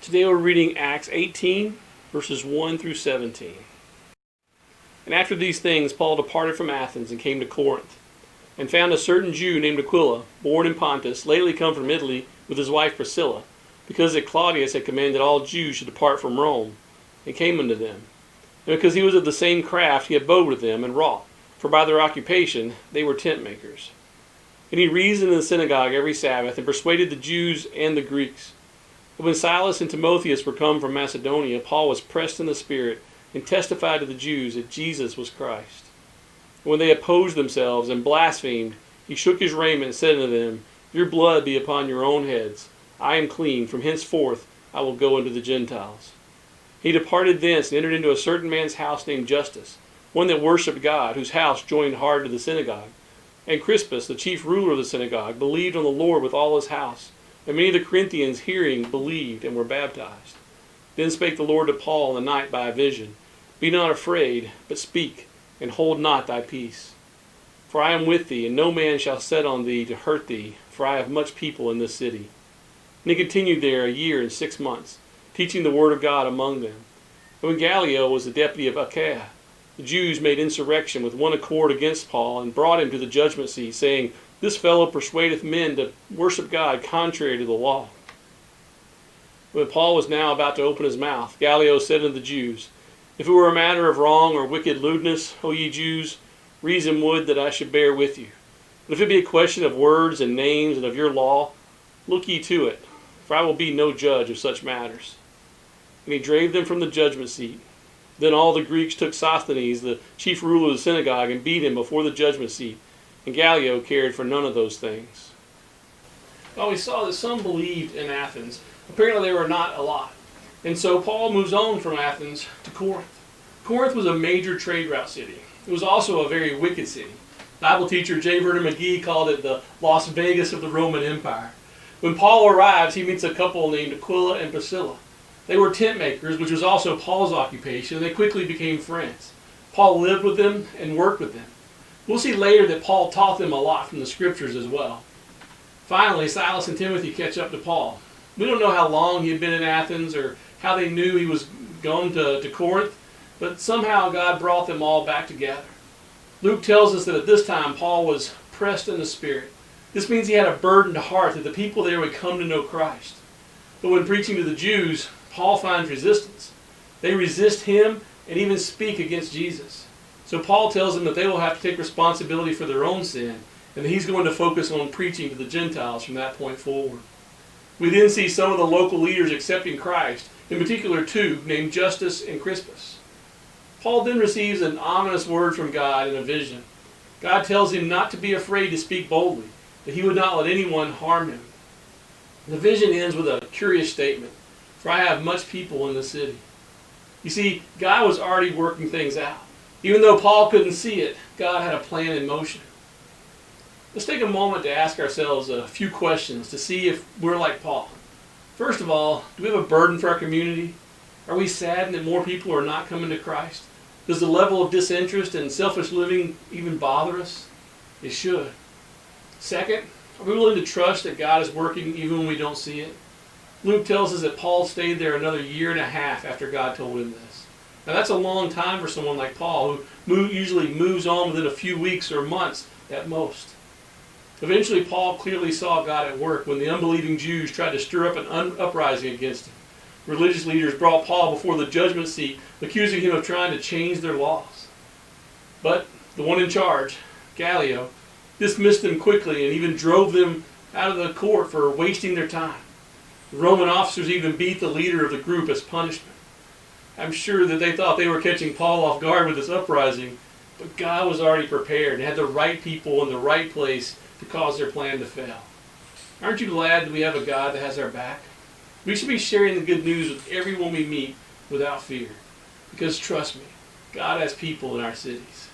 Today we're reading Acts 18, verses 1 through 17. And after these things, Paul departed from Athens and came to Corinth, and found a certain Jew named Aquila, born in Pontus, lately come from Italy with his wife Priscilla, because that Claudius had commanded all Jews should depart from Rome, and came unto them. And because he was of the same craft, he abode with them and wrought, for by their occupation they were tent makers. And he reasoned in the synagogue every Sabbath, and persuaded the Jews and the Greeks. But when Silas and Timothy were come from Macedonia, Paul was pressed in the Spirit, and testified to the Jews that Jesus was Christ. And when they opposed themselves and blasphemed, he shook his raiment and said unto them, Your blood be upon your own heads. I am clean. From henceforth I will go unto the Gentiles. He departed thence and entered into a certain man's house named Justus, one that worshipped God, whose house joined hard to the synagogue. And Crispus, the chief ruler of the synagogue, believed on the Lord with all his house. And many of the Corinthians, hearing, believed and were baptized. Then spake the Lord to Paul in the night by a vision, Be not afraid, but speak, and hold not thy peace. For I am with thee, and no man shall set on thee to hurt thee, for I have much people in this city. And he continued there 1 year and 6 months, teaching the word of God among them. And when Gallio was the deputy of Achaia, the Jews made insurrection with one accord against Paul, and brought him to the judgment seat, saying, This fellow persuadeth men to worship God contrary to the law. When Paul was now about to open his mouth, Gallio said unto the Jews, If it were a matter of wrong or wicked lewdness, O ye Jews, reason would that I should bear with you. But if it be a question of words and names and of your law, look ye to it, for I will be no judge of such matters. And he drave them from the judgment seat. Then all the Greeks took Sosthenes, the chief ruler of the synagogue, and beat him before the judgment seat. And Gallio cared for none of those things. Well, we saw that some believed in Athens. Apparently there were not a lot. And so Paul moves on from Athens to Corinth. Corinth was a major trade route city. It was also a very wicked city. Bible teacher J. Vernon McGee called it the Las Vegas of the Roman Empire. When Paul arrives, he meets a couple named Aquila and Priscilla. They were tent makers, which was also Paul's occupation, and they quickly became friends. Paul lived with them and worked with them. We'll see later that Paul taught them a lot from the scriptures as well. Finally, Silas and Timothy catch up to Paul. We don't know how long he had been in Athens or how they knew he was going to Corinth, but somehow God brought them all back together. Luke tells us that at this time Paul was pressed in the Spirit. This means he had a burdened heart that the people there would come to know Christ. But when preaching to the Jews, Paul finds resistance. They resist him and even speak against Jesus. So Paul tells them that they will have to take responsibility for their own sin, and that he's going to focus on preaching to the Gentiles from that point forward. We then see some of the local leaders accepting Christ, in particular two, named Justus and Crispus. Paul then receives an ominous word from God in a vision. God tells him not to be afraid to speak boldly, that he would not let anyone harm him. The vision ends with a curious statement, For I have much people in the city. You see, God was already working things out. Even though Paul couldn't see it, God had a plan in motion. Let's take a moment to ask ourselves a few questions to see if we're like Paul. First of all, do we have a burden for our community? Are we saddened that more people are not coming to Christ? Does the level of disinterest and selfish living even bother us? It should. Second, are we willing to trust that God is working even when we don't see it? Luke tells us that Paul stayed there another 1.5 years after God told him this. Now that's a long time for someone like Paul, who usually moves on within a few weeks or months at most. Eventually, Paul clearly saw God at work when the unbelieving Jews tried to stir up an uprising against him. Religious leaders brought Paul before the judgment seat, accusing him of trying to change their laws. But the one in charge, Gallio, dismissed them quickly and even drove them out of the court for wasting their time. The Roman officers even beat the leader of the group as punishment. I'm sure that they thought they were catching Paul off guard with this uprising, but God was already prepared and had the right people in the right place to cause their plan to fail. Aren't you glad that we have a God that has our back? We should be sharing the good news with everyone we meet without fear. Because trust me, God has people in our cities.